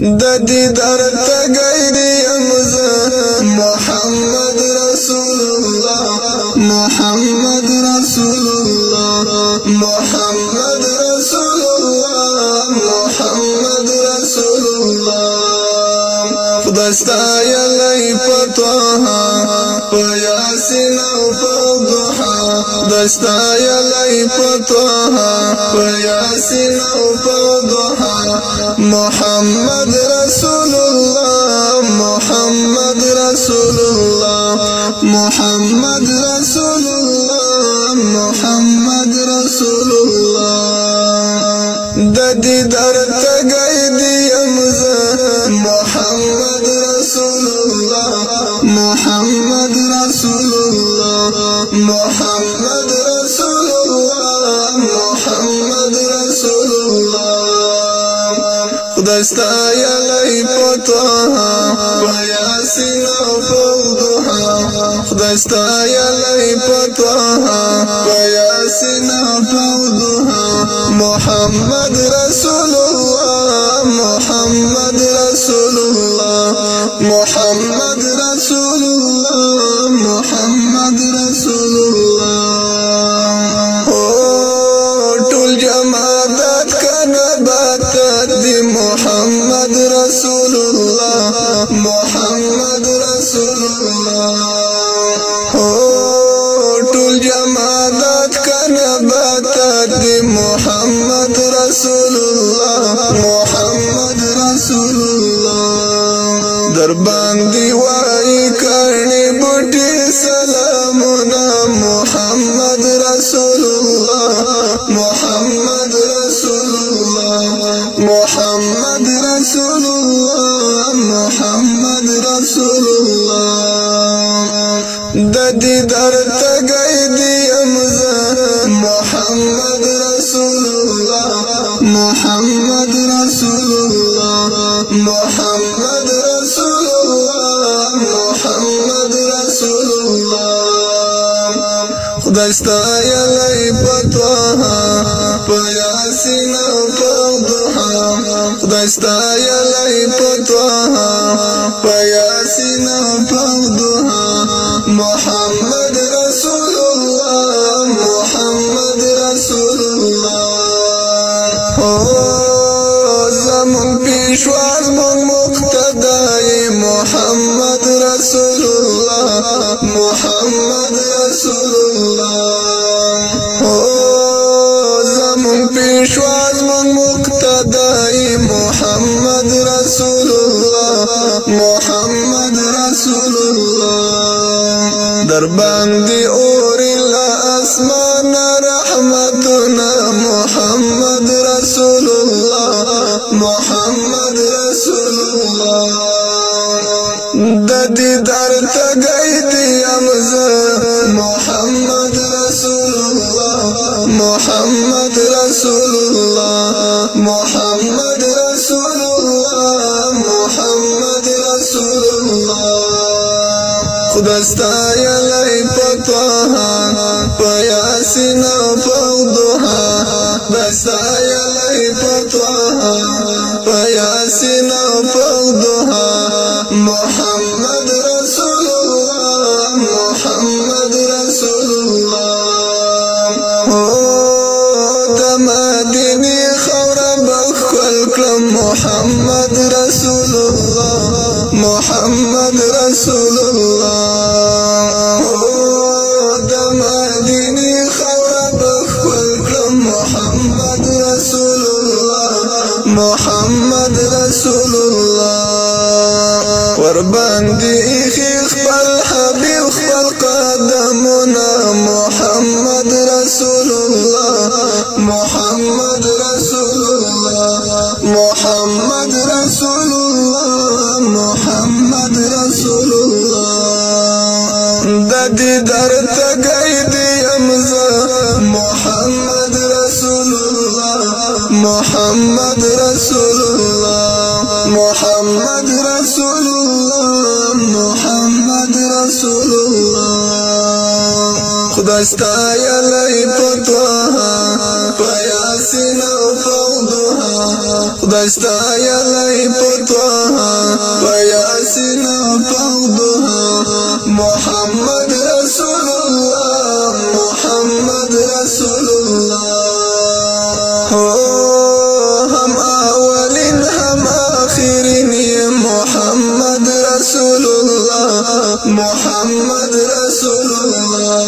د دیدار تګی امزه محمد رسول الله محمد رسول الله محمد رسول الله محمد رسول الله خداستا یلی پتوها پیاسین او پضحا خداستا یلی پتوها پیاسین او پضحا محمد رسول الله محمد رسول الله محمد رسول الله محمد رسول الله د دیدار تګی دی امزه محمد رسول الله محمد رسول الله محمد رسول الله محمد رسول الله خداستا یلی پتوها پیاسین او پضحا خداستا یلی پتوها پیاسین او پضحا محمد رسول الله محمد رسول الله محمد رسول الله محمد رسول الله ټول جماعت کنه بات دی محمد رسول الله محمد رسول الله ټول جماعت کنه بات دی محمد رسول الله محمد رسول الله در باندې وای کړي بوټي سلامونه محمد رسول الله محمد رسول الله محمد رسول الله محمد رسول الله د دیدار تګی دی امزه محمد رسول الله محمد رسول الله محمد رسول الله محمد رسول الله خداستا یلی پتوها پیاسین او پضحا خداستا یلی پتوها پیاسین او پضحا محمد رسول الله محمد رسول الله زمون پیشواز مون مقتدای محمد رسول الله محمد رسول الله زمون پیشواز مون مقتدای محمد رسول الله محمد رسول الله در باندې اور الاسمان رحمتنا محمد رسول الله محمد رسول الله د دیدار تګی دی امزه محمد رسول الله محمد رسول الله محمد رسول الله محمد رسول الله خداستا یلی پتوها پیاسین او پضحا خداستا یلی پتوها پیاسین او پضحا محمد رسول الله محمد رسول الله د مدینه خوره بخل کړم محمد رسول الله محمد رسول الله د مدینه خوره بخل کړم محمد رسول الله محمد رسول الله ور باندې خپل حبیب خپل قدمونه محمد رسول الله محمد رسول الله محمد رسول الله محمد رسول الله د دیدار تګی دی امزه محمد رسول الله محمد رسول الله محمد رسول الله محمد رسول الله خداستا یلی پتوها پیاسین او پضحا خداستا یلی پتوها محمد رسول الله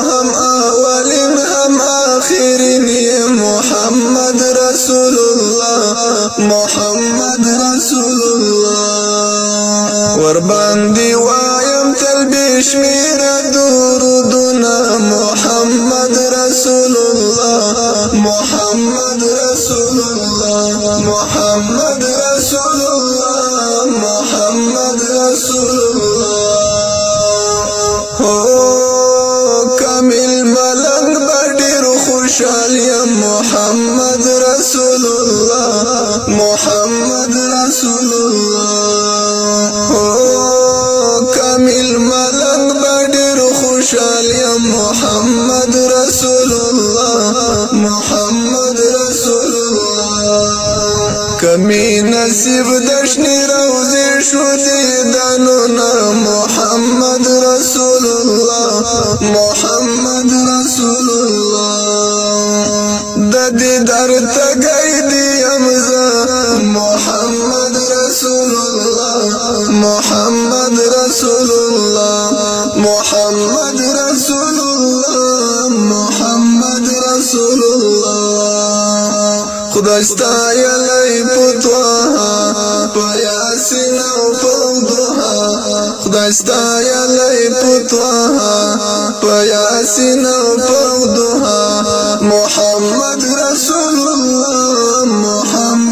هم اولین هم آخرین محمد رسول الله محمد رسول الله ورباندی وایم تل بشمیر درودنا محمد رسول الله محمد رسول الله محمد رسول الله محمد رسول الله کامل ملنگ بډیر خوشحال یم محمد رسول الله محمد رسول الله کامل ملنگ بډیر خوشحال یم محمد رسول الله محمد رسول الله کمی نصیب دشنی روزی شدی دانونا محمد رسول الله محمد رسول الله د دیدار تګی دی امزا محمد رسول الله محمد رسول الله محمد رسول الله محمد رسول الله خدای ستایلی پتوها پیاسین او پودوها خدای ستایلی پتوها پیاسین او پودوها محمد رسول الله محمد